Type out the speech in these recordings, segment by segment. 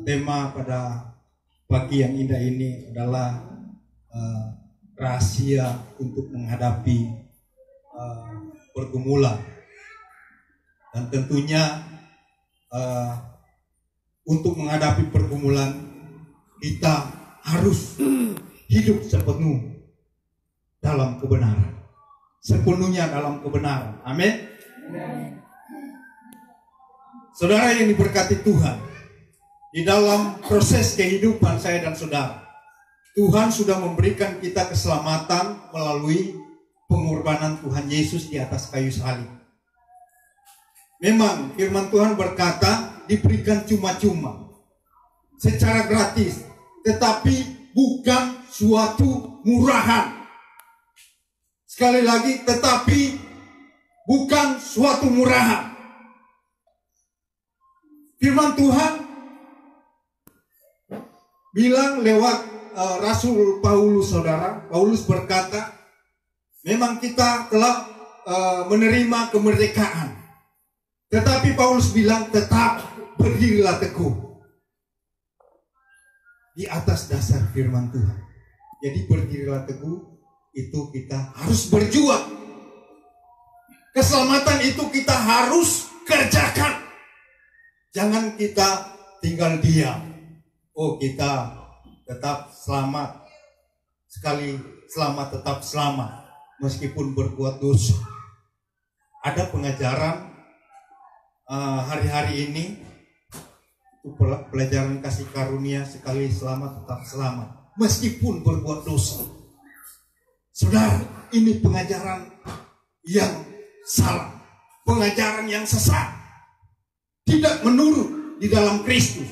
Tema pada pagi yang indah ini adalah rahasia untuk menghadapi pergumulan. Dan tentunya untuk menghadapi pergumulan kita harus hidup sepenuh dalam kebenaran, sepenuhnya dalam kebenaran. Amin. Saudara yang diberkati Tuhan, di dalam proses kehidupan saya dan saudara, Tuhan sudah memberikan kita keselamatan melalui pengorbanan Tuhan Yesus di atas kayu salib. Memang firman Tuhan berkata diberikan cuma-cuma, secara gratis, tetapi bukan suatu murahan. Sekali lagi, tetapi bukan suatu murahan. Firman Tuhan bilang lewat Rasul Paulus, saudara. Paulus berkata, memang kita telah menerima kemerdekaan. Tetapi Paulus bilang, tetap berdirilah teguh di atas dasar firman Tuhan. Jadi berdirilah teguh itu kita harus berjuang. Keselamatan itu kita harus kerjakan. Jangan kita tinggal diam. Oh, kita tetap selamat. Sekali selamat tetap selamat meskipun berbuat dosa. Ada pengajaran hari-hari ini, pelajaran kasih karunia, sekali selamat tetap selamat meskipun berbuat dosa. Saudara, ini pengajaran yang salah, pengajaran yang sesat, tidak menurut di dalam Kristus.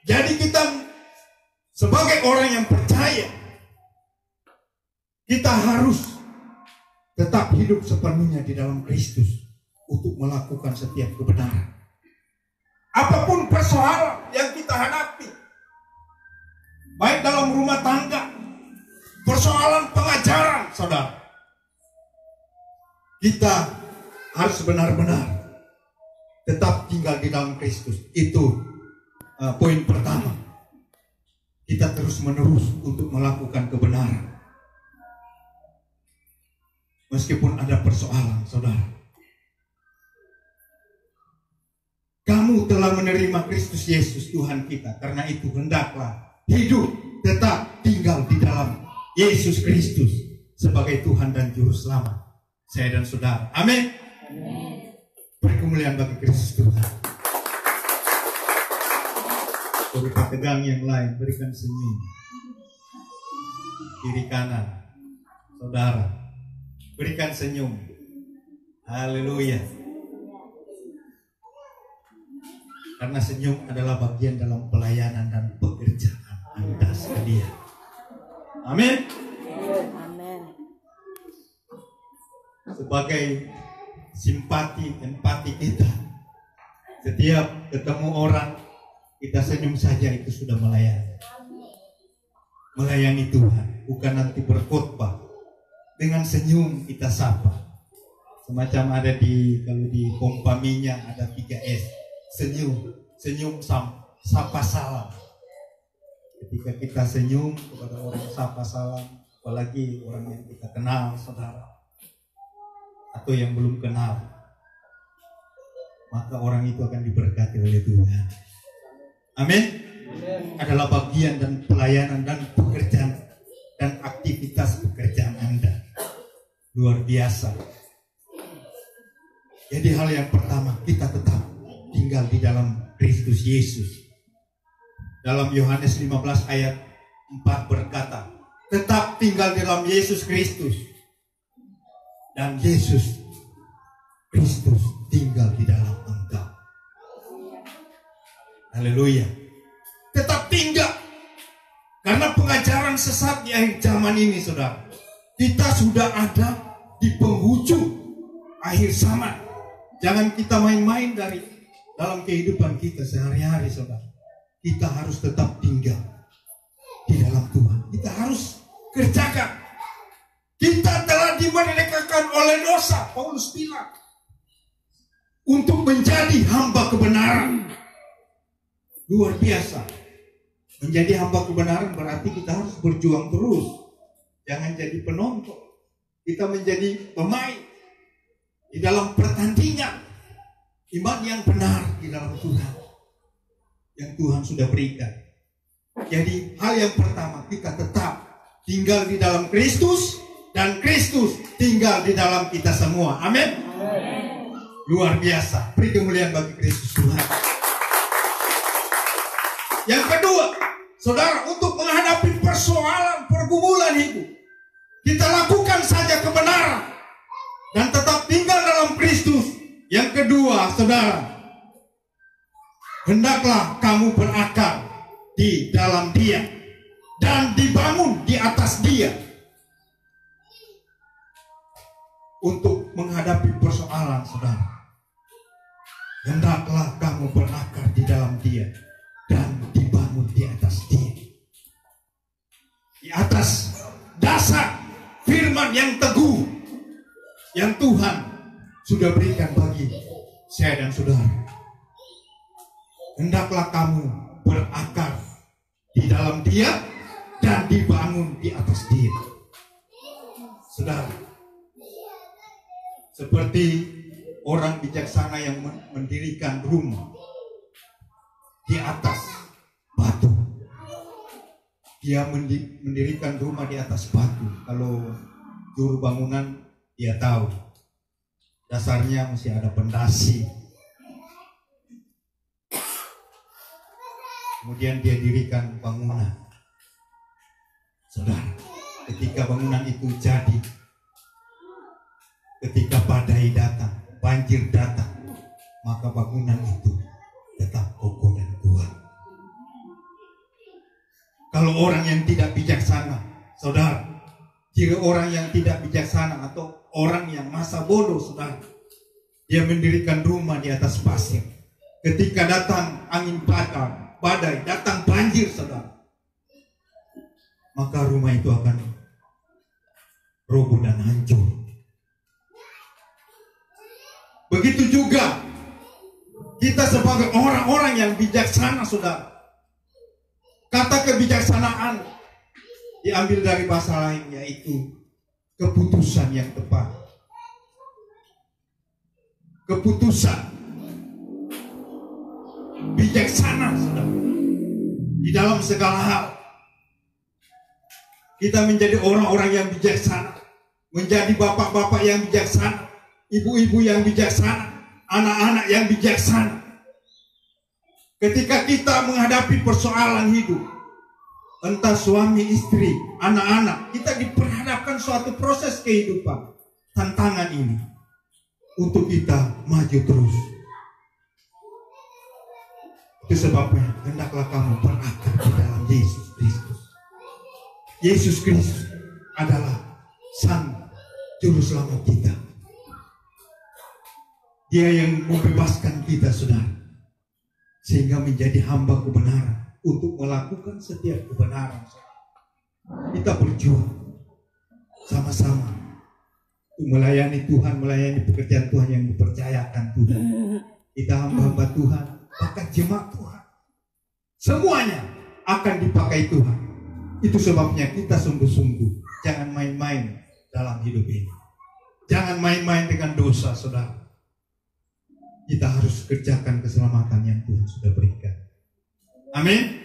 Jadi kita sebagai orang yang percaya, kita harus tetap hidup sepenuhnya di dalam Kristus untuk melakukan setiap kebenaran. Apapun persoalan yang kita hadapi, baik dalam rumah tangga, persoalan pengajaran, saudara, kita harus benar-benar tetap tinggal di dalam Kristus. Itu poin pertama. Kita terus-menerus untuk melakukan kebenaran. Meskipun ada persoalan, saudara. Kamu telah menerima Kristus Yesus Tuhan kita. Karena itu hendaklah hidup tetap tinggal di dalam Yesus Kristus sebagai Tuhan dan Juru Selamat saya dan saudara. Amin. Beri kemuliaan bagi Kristus Tuhan. Berikan tegang yang lain, berikan senyum. Kiri kanan, saudara, berikan senyum. Haleluya. Karena senyum adalah bagian dalam pelayanan dan pekerjaan Anda sekalian. Amin. Sebagai simpati, empati kita, setiap ketemu orang kita senyum saja, itu sudah melayani Tuhan. Bukan nanti berkhotbah dengan senyum kita sapa. Semacam ada kalau di pompa minyak ada 3S, senyum sapa salam. Ketika kita senyum kepada orang, sapa salam, apalagi orang yang kita kenal, saudara, atau yang belum kenal, maka orang itu akan diberkati oleh Tuhan. Amin. Adalah bagian dan pelayanan dan pekerjaan dan aktivitas pekerjaan Anda. Luar biasa. Jadi hal yang pertama, kita tetap tinggal di dalam Kristus Yesus. Dalam Yohanes 15 ayat 4 berkata, tetap tinggal di dalam Yesus Kristus. Dan Yesus Kristus tinggal di dalam engkau. Haleluya. Tetap tinggal. Karena pengajaran sesat di akhir zaman ini, saudara, kita sudah ada di penghujung akhir zaman. Jangan kita main-main dalam kehidupan kita sehari-hari, saudara. Kita harus tetap tinggal di dalam Tuhan. Kita harus kerjakan. Kita telah dimerdekakan oleh dosa, Paulus bilang, untuk menjadi hamba kebenaran. Luar biasa. Menjadi hamba kebenaran berarti kita harus berjuang terus. Jangan jadi penonton. Kita menjadi pemain di dalam pertandingan iman yang benar di dalam Tuhan yang Tuhan sudah berikan. Jadi hal yang pertama, kita tetap tinggal di dalam Kristus dan Kristus tinggal di dalam kita semua. Amin. Luar biasa. Beri kemuliaan bagi Kristus Tuhan. Yang kedua, saudara, untuk menghadapi persoalan pergumulan hidup, kita lakukan saja kebenaran dan tetap tinggal dalam Kristus. Yang kedua, saudara, hendaklah kamu berakar di dalam Dia dan dibangun di atas Dia. Untuk menghadapi persoalan, saudara, hendaklah kamu berakar di dalam Dia dan dibangun di atas Dia. Di atas dasar firman yang teguh yang Tuhan sudah berikan bagi saya dan saudara. Hendaklah kamu berakar di dalam Dia dan dibangun di atas Dia. Saudara, seperti orang bijaksana yang mendirikan rumah di atas batu. Dia mendirikan rumah di atas batu. Kalau juru bangunan, dia tahu dasarnya mesti ada pondasi. Kemudian dia dirikan bangunan. Saudara, ketika bangunan itu jadi, ketika badai datang, banjir datang, maka bangunan itu tetap kokoh dan kuat. Kalau orang yang tidak bijaksana, saudara, jika orang yang tidak bijaksana atau orang yang masa bodoh, saudara, dia mendirikan rumah di atas pasir. Ketika datang angin badai, datang banjir, saudara, maka rumah itu akan roboh dan hancur. Begitu juga kita sebagai orang-orang yang bijaksana, saudara. Kata kebijaksanaan diambil dari bahasa lain, yaitu keputusan yang tepat. Keputusan bijaksana, saudara, di dalam segala hal. Kita menjadi orang-orang yang bijaksana, menjadi bapak-bapak yang bijaksana, ibu-ibu yang bijaksana, anak-anak yang bijaksana. Ketika kita menghadapi persoalan hidup, entah suami, istri, anak-anak, kita diperhadapkan suatu proses kehidupan, tantangan ini untuk kita maju terus. Itu sebabnya hendaklah kamu berakar di dalam Yesus Kristus. Yesus Kristus adalah Sang Juru Selamat kita. Dia yang membebaskan kita, saudara, sehingga menjadi hamba kebenaran untuk melakukan setiap kebenaran. Kita berjuang sama-sama untuk melayani Tuhan, melayani pekerjaan Tuhan yang dipercayakan Tuhan. Kita hamba-hamba Tuhan, bahkan jemaat Tuhan, semuanya akan dipakai Tuhan. Itu sebabnya kita sungguh-sungguh jangan main-main dalam hidup ini. Jangan main-main dengan dosa, saudara. Kita harus kerjakan keselamatan yang Tuhan sudah berikan. Amin.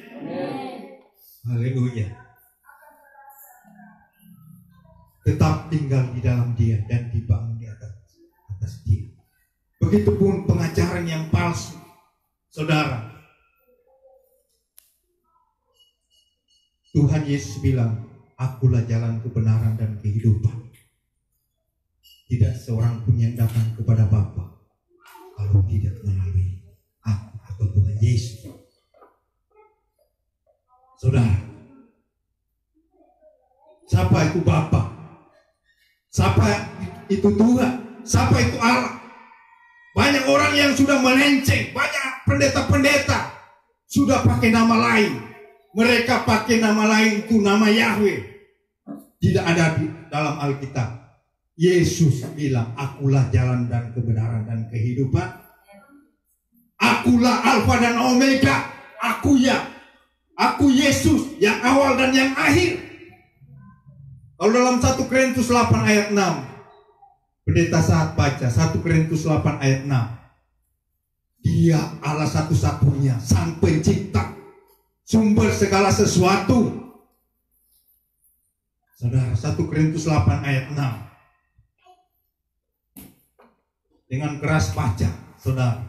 Haleluya. Tetap tinggal di dalam Dia dan dibangun di atas Dia. Begitupun pengajaran yang palsu, saudara. Tuhan Yesus bilang, "Akulah jalan kebenaran dan kehidupan. Tidak seorang pun yang datang kepada Bapa kalau tidak melalui aku atau Tuhan Yesus." Saudara, siapa itu Bapa? Siapa itu Tuhan? Siapa itu Allah? Banyak orang yang sudah melenceng, banyak pendeta-pendeta sudah pakai nama lain. Mereka pakai nama lain, itu nama Yahweh. Tidak ada di dalam Alkitab. Yesus bilang, "Akulah jalan dan kebenaran dan kehidupan. Akulah Alfa dan Omega." Aku Yesus yang awal dan yang akhir. Kalau dalam 1 Korintus 8 ayat 6, pendeta saat baca 1 Korintus 8 ayat 6, Dia Allah satu-satunya, Sang Pencipta, sumber segala sesuatu. Saudara, 1 Korintus 8 ayat 6. Dengan keras baca, saudara.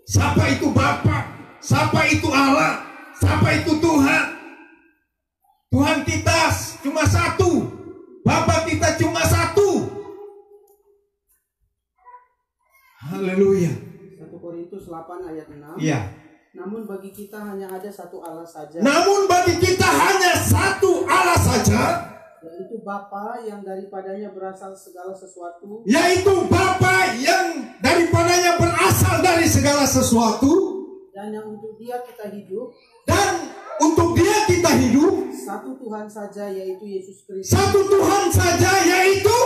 Siapa itu Bapa? Siapa itu Allah? Siapa itu Tuhan? Tuhan kita cuma satu. Bapa kita cuma satu. Haleluya. 1 Korintus 8 ayat 6. Iya. Namun bagi kita hanya ada satu Allah saja. Namun bagi kita hanya satu Allah saja, yaitu Bapa yang daripadanya berasal segala sesuatu. yaitu Bapa yang daripadanya berasal dari segala sesuatu, Dan yang untuk Dia kita hidup. dan untuk Dia kita hidup. Satu Tuhan saja, yaitu Yesus Kristus. Satu Tuhan saja, yaitu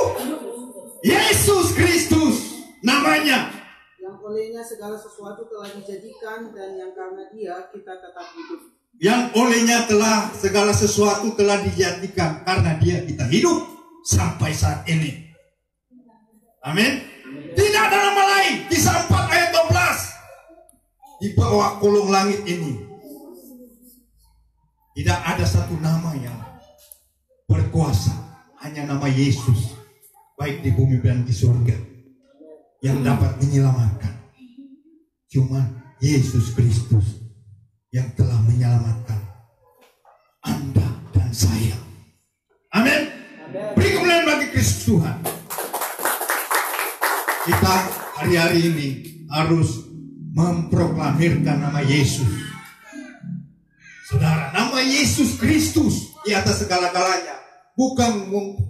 Yesus Kristus namanya. Yang olehnya segala sesuatu telah dijadikan, dan yang karena Dia kita tetap hidup. Yang olehnya telah segala sesuatu telah dijadikan, karena Dia kita hidup sampai saat ini. Amin. Tidak ada nama lain. Kisah 4 ayat 12. Di bawah kolong langit ini tidak ada satu nama yang berkuasa, hanya nama Yesus, baik di bumi dan di surga, yang dapat menyelamatkan. Cuma Yesus Kristus yang telah menyelamatkan Anda dan saya. Amin. Beri kemuliaan bagi Kristus Tuhan. Kita hari-hari ini harus memproklamirkan nama Yesus. Saudara, nama Yesus Kristus di atas segala-galanya. Bukan mau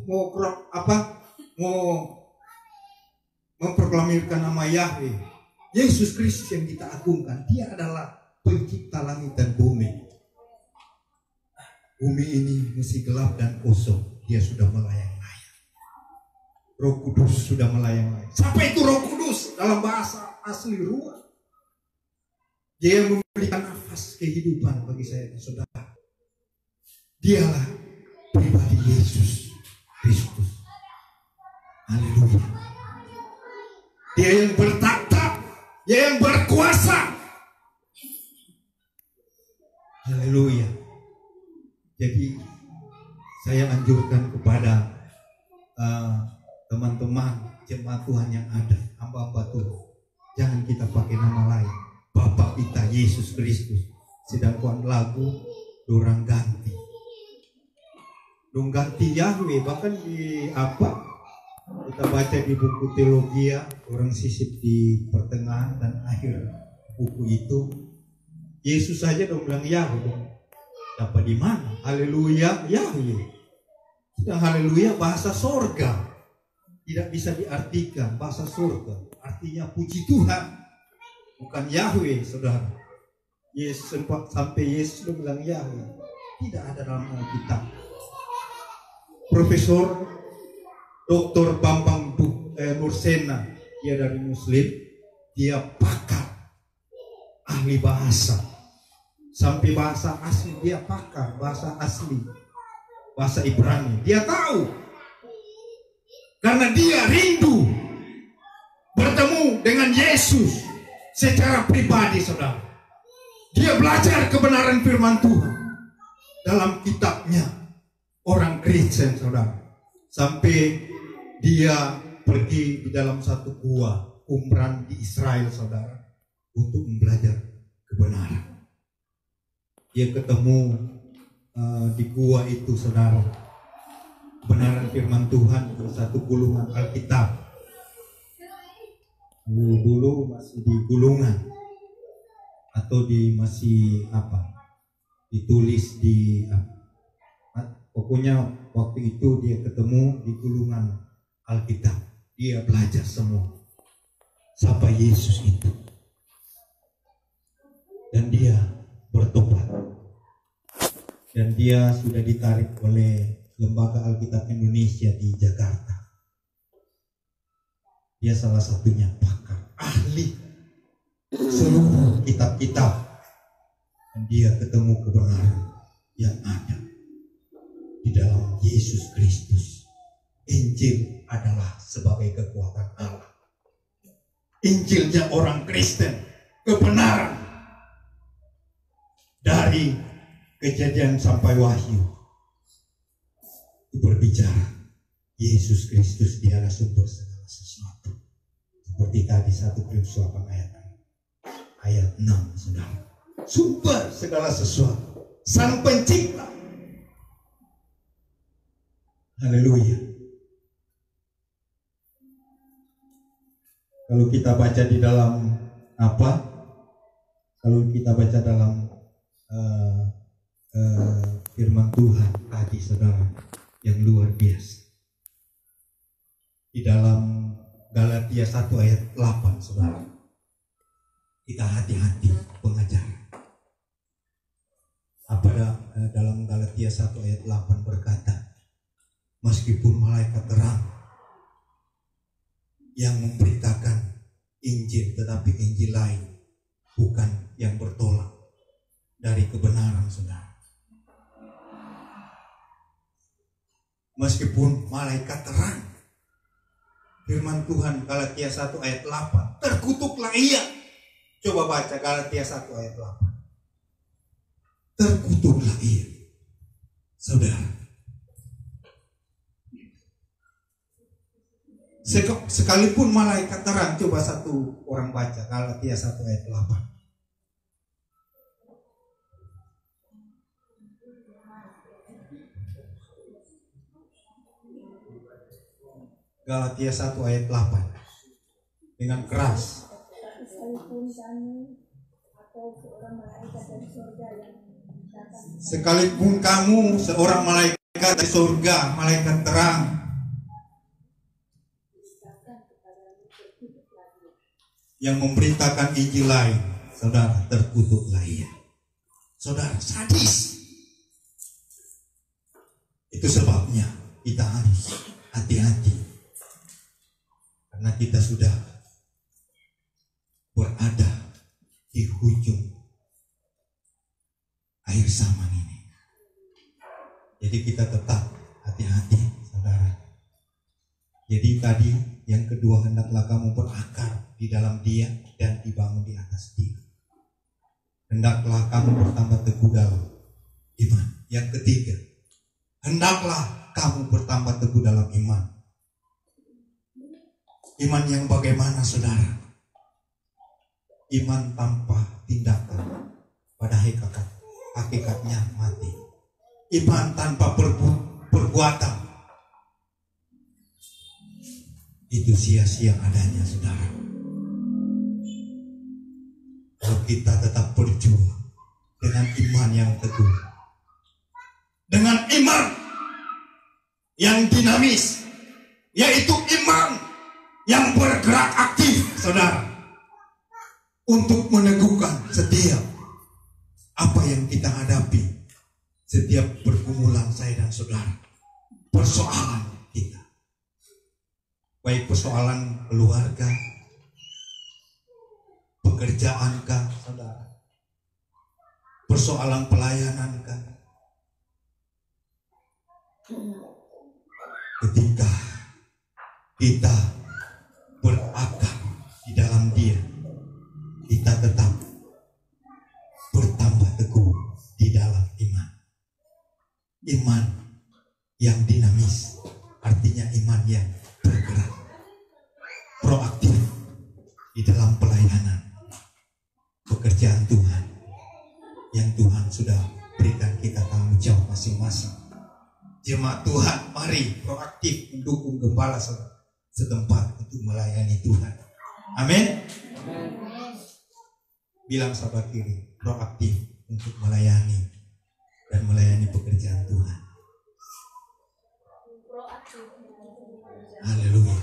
memproklamirkan nama Yahweh. Yesus Kristus yang kita agungkan. Dia adalah pencipta langit dan bumi. Bumi ini masih gelap dan kosong. Dia sudah melayang-layang. Roh Kudus sudah melayang-layang. Siapa itu Roh Kudus? Dalam bahasa asli ruah. Dia yang memberikan nafas kehidupan bagi saya dan saudara. Dialah pribadi Yesus Kristus. Haleluya. Dia yang bertakhta, Dia yang berkuasa. Haleluya. Jadi saya anjurkan kepada teman-teman jemaat Tuhan yang ada, hamba-hamba Tuhan, jangan kita pakai nama lain. Bapa kita Yesus Kristus. Sedangkan lagu dorang ganti. Dong ganti Yahweh, bahkan di kita baca di buku teologi, orang sisip di pertengahan dan akhir buku itu, Yesus saja dong bilang Yahweh. Dapat di mana? Haleluya Yahweh. Sudah haleluya bahasa sorga. Tidak bisa diartikan bahasa sorga. Artinya puji Tuhan. Bukan Yahweh, saudara. Yesus sampai Yesus bilang Yahweh. Tidak ada dalam Alkitab. Profesor Dr. Bambang Nursena, dia dari Muslim, dia pakar, ahli bahasa. Sampai bahasa asli dia pakar, bahasa asli, bahasa Ibrani. Dia tahu. Karena dia rindu bertemu dengan Yesus secara pribadi, saudara. Dia belajar kebenaran firman Tuhan dalam kitabnya orang Kristen, saudara. Sampai dia pergi di dalam satu gua umrah di Israel, saudara, untuk belajar kebenaran. Dia ketemu di gua itu, saudara, kebenaran firman Tuhan di satu gulungan Alkitab. Dulu masih di gulungan atau masih ditulis di pokoknya waktu itu dia ketemu di gulungan Alkitab. Dia belajar semua siapa Yesus itu, dan dia bertobat, dan dia sudah ditarik oleh Lembaga Alkitab Indonesia di Jakarta. Dia salah satunya pakar, ahli seluruh kitab-kitab Dan dia ketemu kebenaran yang ada di dalam Yesus Kristus. Injil adalah sebagai kekuatan Allah. Injilnya orang Kristen, kebenaran. Dari Kejadian sampai Wahyu berbicara Yesus Kristus dialah sumber segala sesuatu. Seperti tadi 1 Korintus 8 ayat 6, saudara. Sumber segala sesuatu, Sang Pencipta. Haleluya. Kalau kita baca di dalam apa? Kalau kita baca dalam firman Tuhan tadi, saudara, yang luar biasa. Di dalam Galatia 1 ayat 8, saudara. Kita hati-hati pengajaran. Apa dalam Galatia 1 ayat 8 berkata, meskipun malaikat terang yang memberitakan Injil, tetapi Injil lain bukan yang bertolak dari kebenaran, saudara. Meskipun malaikat terang, firman Tuhan Galatia 1 ayat 8, terkutuklah ia. Coba baca Galatia 1 ayat 8. Terkutuklah ia. Saudara, sekalipun malaikat terang, coba satu orang baca Galatia 1 ayat 8. Galatia 1 ayat 8 dengan keras. Sekalipun kamu seorang malaikat dari surga, malaikat terang, yang memberitakan Injil lain, saudara, terkutuklah ia. Saudara, sadis. Itu sebabnya kita harus hati-hati. Karena kita sudah berada di hujung akhir zaman ini. Jadi kita tetap hati-hati, saudara. Jadi tadi yang kedua, hendaklah kamu berakar di dalam Dia dan dibangun di atas Dia. Hendaklah kamu bertambah teguh dalam iman. Yang ketiga, hendaklah kamu bertambah teguh dalam iman. Iman yang bagaimana, saudara? Iman tanpa tindakan, pada hakikatnya mati. Iman tanpa perbuatan, itu sia-sia adanya, saudara. Kalau kita tetap berjuang dengan iman yang teguh, dengan iman yang dinamis, yaitu iman yang bergerak aktif, saudara, untuk meneguhkan setiap apa yang kita hadapi, setiap pergumulan saya dan saudara, persoalan kita, baik persoalan keluarga, pekerjaankah, saudara, persoalan pelayanankah, ketika kita berakar di dalam Dia, kita tetap bertambah teguh di dalam iman. Iman yang dinamis, artinya iman yang bergerak, proaktif di dalam pelayanan pekerjaan Tuhan yang Tuhan sudah berikan kita tanggung jawab masing-masing. Jemaat Tuhan, mari proaktif mendukung gembala setempat untuk melayani Tuhan. Amin. Bilang sahabat kiri, proaktif untuk melayani dan melayani pekerjaan Tuhan. Haleluya.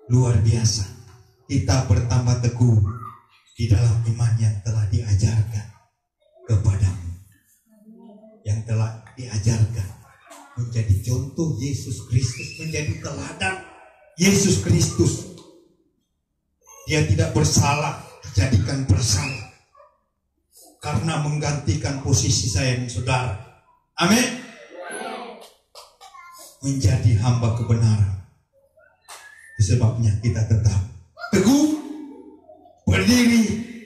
Luar biasa. Kita bertambah teguh di dalam iman yang telah diajarkan kepadamu, yang telah diajarkan menjadi contoh Yesus Kristus, menjadi teladan Yesus Kristus. Dia tidak bersalah, dijadikan bersalah. karena menggantikan posisi saya dan saudara. Amin. Menjadi hamba kebenaran. Sebabnya kita tetap teguh, berdiri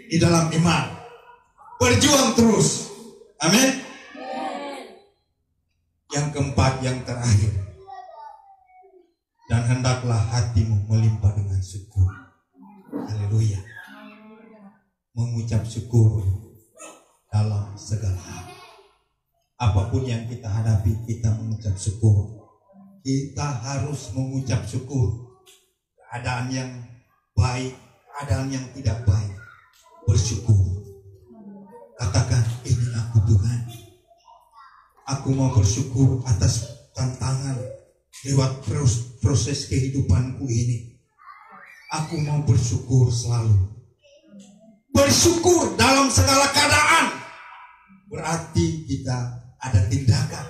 di dalam iman, berjuang terus. Amin. Yang keempat, yang terakhir, dan hendaklah hatimu melimpah dengan syukur. Haleluya. Mengucap syukur dalam segala hal. Apapun yang kita hadapi, kita mengucap syukur. Kita harus mengucap syukur. Keadaan yang baik, keadaan yang tidak baik, bersyukur. Katakan, ini aku Tuhan. Aku mau bersyukur atas tantangan lewat proses kehidupanku ini. Aku mau bersyukur selalu. Bersyukur dalam segala keadaan. Berarti kita ada tindakan.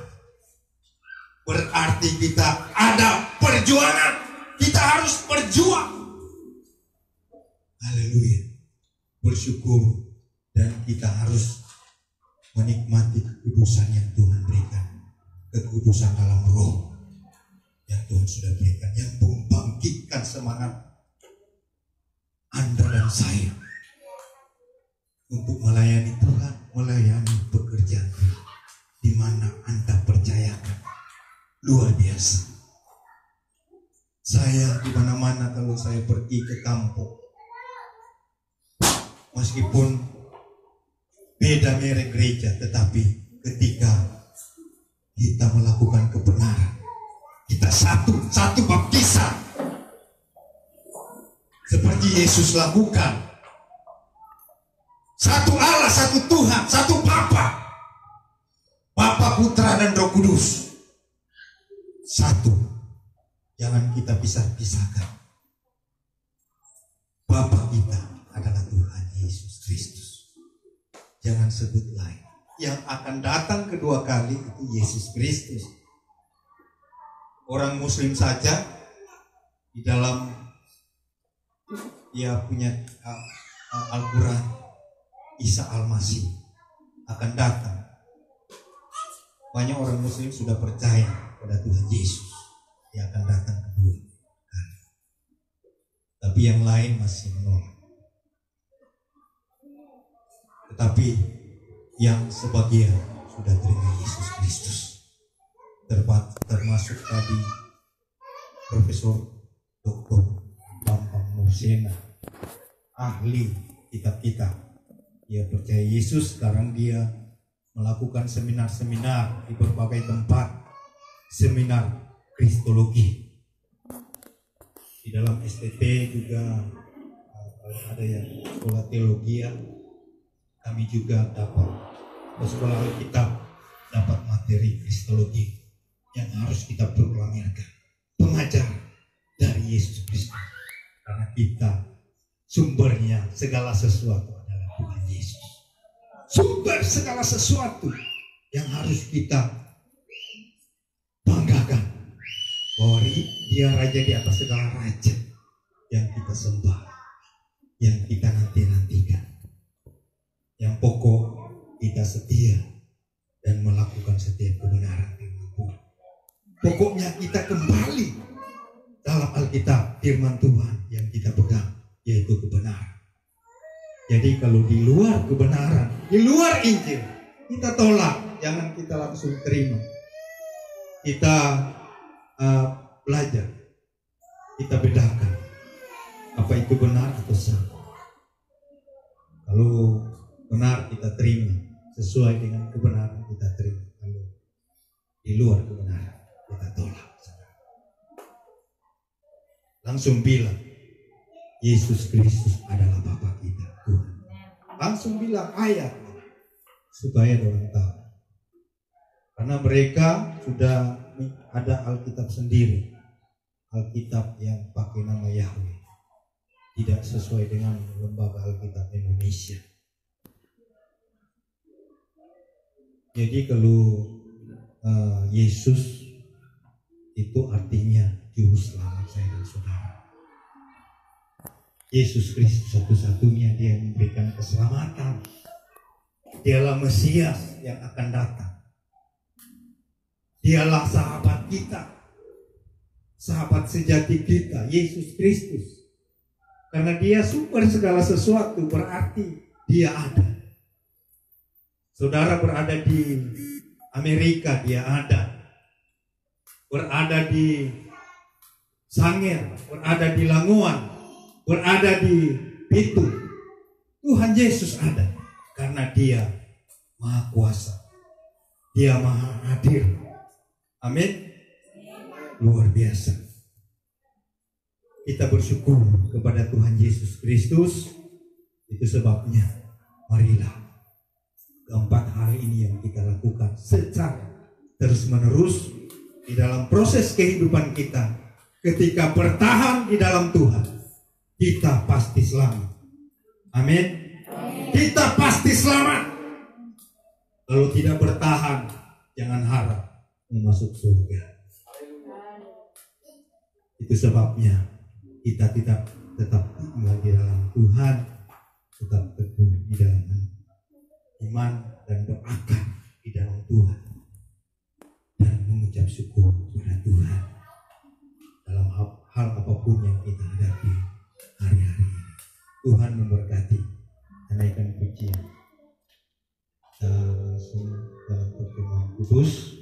Berarti kita ada perjuangan. Kita harus berjuang. Haleluya. Bersyukur. Dan kita harus menikmati kekudusan yang Tuhan berikan. Kekudusan dalam roh yang Tuhan sudah berikan, yang membangkitkan semangat Anda dan saya untuk melayani Tuhan, melayani pekerjaan Tuhan, di mana Anda percayakan. Luar biasa. Saya di mana-mana kalau saya pergi ke kampung, meskipun beda merek gereja, tetapi ketika kita melakukan kebenaran, kita satu baptisan seperti Yesus lakukan. Satu Allah, satu Tuhan, satu Bapa, Bapa, Putra, dan Roh Kudus. Satu. Jangan kita pisahkan. Bapa kita adalah Tuhan Yesus Kristus. Jangan sebut lain. Yang akan datang kedua kali itu Yesus Kristus. Orang Muslim saja di dalam dia punya Al-Quran, Isa Al-Masih akan datang. Banyak orang Muslim sudah percaya pada Tuhan Yesus. Dia akan datang kedua kali. Tapi yang lain masih menolak. Tetapi yang sebagian sudah terima Yesus Kristus. Termasuk tadi Profesor Dr. Bambang Mursena, ahli kitab-kitab. Dia percaya Yesus. Sekarang dia melakukan seminar-seminar di berbagai tempat, seminar Kristologi. Di dalam STT juga ada yang sekolah teologi, kami juga dapat sekolah Alkitab, dapat materi Kristologi yang harus kita proklamirkan, pengajar dari Yesus Kristus. Karena kita sumbernya segala sesuatu adalah Tuhan Yesus. Sumber segala sesuatu yang harus kita banggakan, bahwa dia raja di atas segala raja yang kita sembah, yang kita nantikan. Yang pokok kita setia dan melakukan setiap kebenaran firman Tuhan. Pokoknya kita kembali dalam Alkitab, firman Tuhan yang kita pegang, yaitu kebenaran. Jadi kalau di luar kebenaran, di luar Injil, kita tolak, jangan kita langsung terima. Kita belajar, kita bedakan apa itu benar atau salah. Kalau benar kita terima, sesuai dengan kebenaran kita terima. Kalau di luar kebenaran kita tolak. Langsung bilang Yesus Kristus adalah Bapa kita, Tuhan. Langsung bilang ayat supaya orang tahu. Karena mereka sudah ada Alkitab sendiri, Alkitab yang pakai nama Yahweh, tidak sesuai dengan lembaga Alkitab Indonesia. Jadi kalau Yesus itu artinya juru selamat saya dan saudara. Yesus Kristus satu-satunya dia yang memberikan keselamatan. Dialah Mesias yang akan datang. Dialah sahabat kita, sahabat sejati kita, Yesus Kristus. Karena Dia sumber segala sesuatu, berarti Dia ada. Saudara berada di Amerika, Dia ada. Berada di Sangir, berada di Languan, berada di Pitu, Tuhan Yesus ada. Karena Dia Maha Kuasa, Dia Maha Hadir. Amin. Luar biasa. Kita bersyukur kepada Tuhan Yesus Kristus. Itu sebabnya marilah keempat hari ini yang kita lakukan secara terus menerus di dalam proses kehidupan kita. Ketika bertahan di dalam Tuhan, kita pasti selamat. Amin. Kita pasti selamat. Kalau tidak bertahan, jangan harap masuk surga. Itu sebabnya kita tetap tinggal di dalam Tuhan, tetap teguh di dalam iman dan berakar di dalam Tuhan, dan mengucap syukur kepada Tuhan dalam hal apapun yang kita hadapi hari-hari ini. Tuhan memberkati. Naikkan pujian. Kita langsung dalam pertemuan kudus.